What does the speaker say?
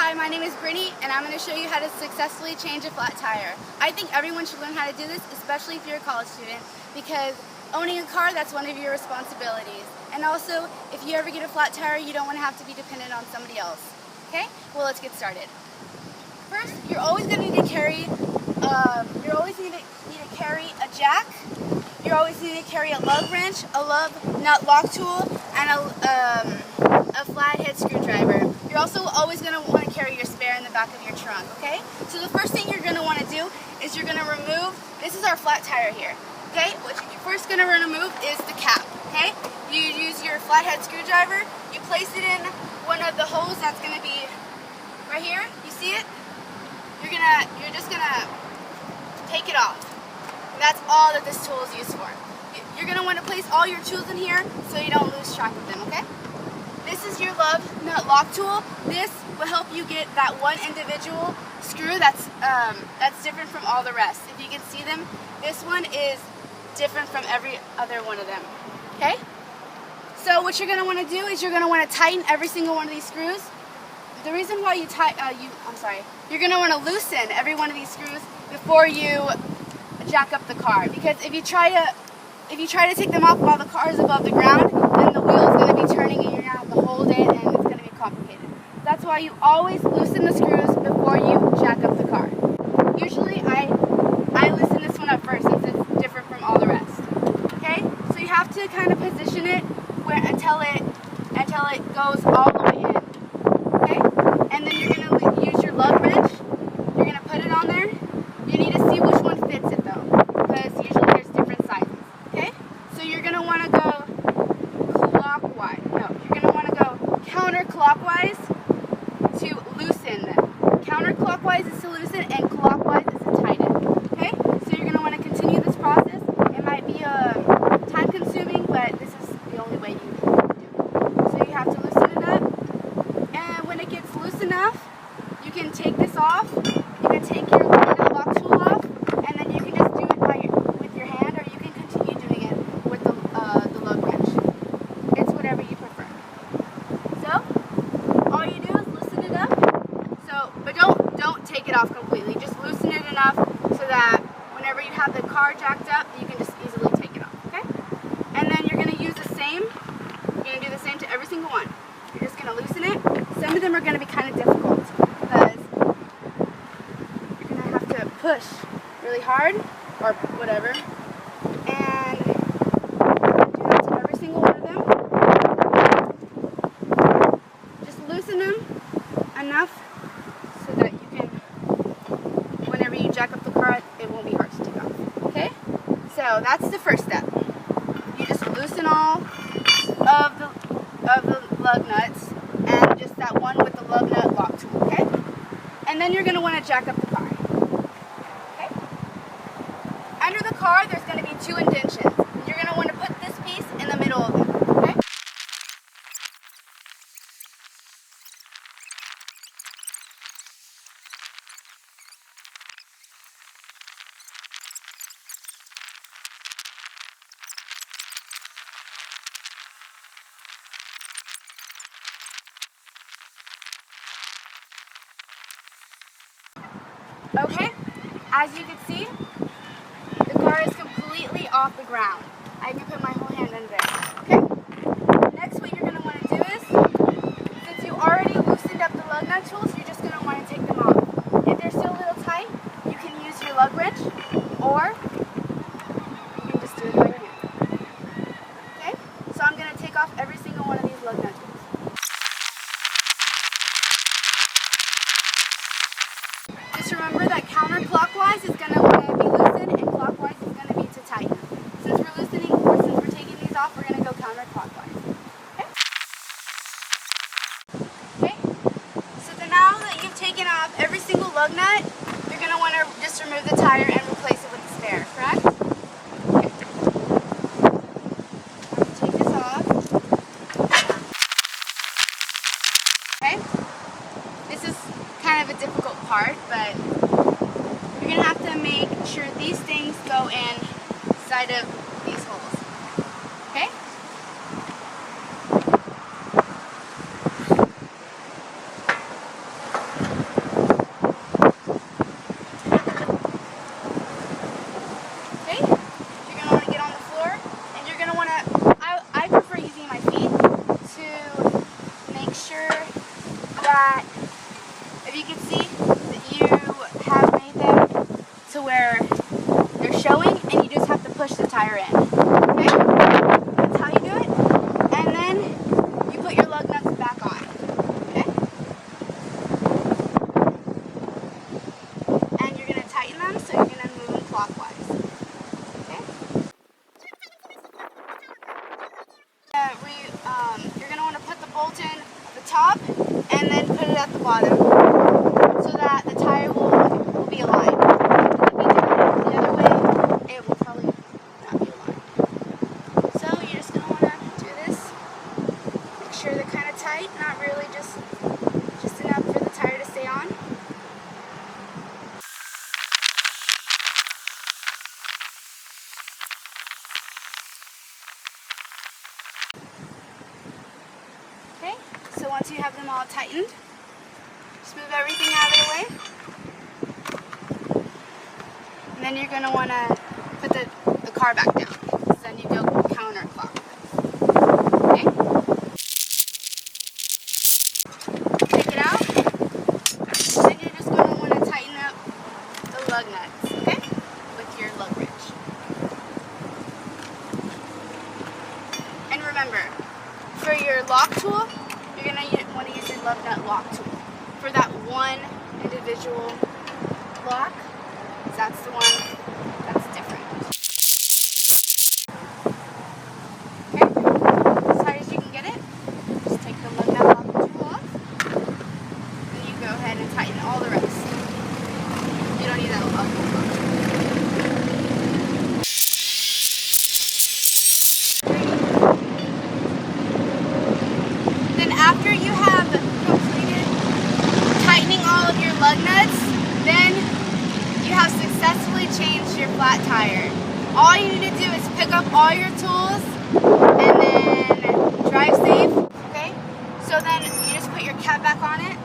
Hi, my name is Brittany, and I'm going to show you how to successfully change a flat tire. I think everyone should learn how to do this, especially if you're a college student, because owning a car, that's one of your responsibilities. And also, if you ever get a flat tire, you don't want to have to be dependent on somebody else. Okay? Well, let's get started. First, you're always going to need to carry a jack. You're always going to carry a lug wrench, a lug nut lock tool, and a flathead screwdriver. You're also always going to want to carry your spare in the back of your trunk, okay? So the first thing you're going to want to do is you're going to remove, this is our flat tire here, okay? What you're first going to remove is the cap, okay? You use your flathead screwdriver, you place it in one of the holes that's going to be right here, you see it? You're just going to take it off. That's all that this tool is used for. You're going to want to place all your tools in here so you don't lose track of them, okay? This is your lug nut lock tool. This will help you get that one individual screw that's different from all the rest. If you can see them, this one is different from every other one of them, okay? So what you're going to want to do is you're going to want to tighten every single one of these screws. The reason why you're going to want to loosen every one of these screws before you jack up the car, because if you try to take them off while the car is above the ground, then the wheel is going to be turning and you're going to have to hold it and it's going to be complicated. That's why you always loosen the screws before you jack up the car. Usually I loosen this one up first since it's different from all the rest. Okay? So you have to kind of position it until it goes all the way in. Okay? And then you're going to use your lug wrench. You're going to put it on there. You need to see which one fits it though, because usually there's different sizes. Okay? So you're going to want to go counterclockwise to loosen them. Counterclockwise is to loosen and clockwise is to tighten. Okay? So you're going to want to continue this process. It might be time consuming, but this is the only way you can do it. So you have to loosen it up, and when it gets loose enough, you can take this off. You can take your lock tool off, and then you can just do it with your hand, or you can continue doing it with the lug wrench. It's whatever you prefer. So all you do is loosen it up. But don't take it off completely. Just loosen it enough so that whenever you have the car jacked up, you can just easily take it off. Okay? And then you're going to use the same. You're going to do the same to every single one. You're just going to loosen it. Some of them are going to be kind of difficult because you're going to have to push really hard or whatever. And do that to every single one of them. Just loosen them enough so that you can, whenever you jack up the car, it won't be hard to take off. Okay? So that's the first step. You just loosen all of the lug nuts and just that one with the lug nut lock tool, okay? And then you're going to want to jack up the car. Okay? Under the car, there's going to be two indentions. You're going to want to put this piece in the middle of them, okay? Okay, as you can see, the car is completely off the ground. I can put my whole hand in there. Okay? Next, what you're going to want to do is, since you already loosened up the lug nut tools, you're just going to want to take them off. If they're still a little tight, you can use your lug wrench, or you can just do it by your hand. Okay? So I'm going to take off every single one of these lug nut tools. Just remember that counterclockwise is going to want to be loosened and clockwise is going to be to tighten. Since we're taking these off, we're going to go counterclockwise. Okay? Okay? So then now that you've taken off every single lug nut, you're going to want to just remove the tire and replace it with the spare, correct? Okay. Take this off. Okay? This is kind of a difficult part, but you're going to have to make sure these things go inside of these holes. Okay? that, if you can see, that you have made them to where they're showing, and you just have to push the tire in. Okay? That's how you do it. And then you put your lug nuts back on. Okay? And you're going to tighten them, so you're going to move them clockwise. Okay? You're going to want to put the bolt in the top and then put it at the bottom so that the tire will be aligned. If you do it the other way, it will probably not be aligned. So you're just going to want to do this. Make sure they're kind of tight, not really just enough for the tire to stay on. Okay, so once you have them all tightened, just move everything out of the way. And then you're going to want to put the car back down. So then you go counterclockwise. Okay? Take it out. Then you're just going to want to tighten up the lug nuts, okay? With your lug wrench. And remember, for your lock tool, you're going to want to use your lug nut lock tool for that one individual lock. That's the one that's different. Okay, as high as you can get it. Just take the lug nut lock tool off. And you go ahead and tighten all the rest. You don't need that lock tool. Then after you have completed tightening all of your lug nuts, then you have successfully changed your flat tire. All you need to do is pick up all your tools and then drive safe, okay? So then you just put your cap back on it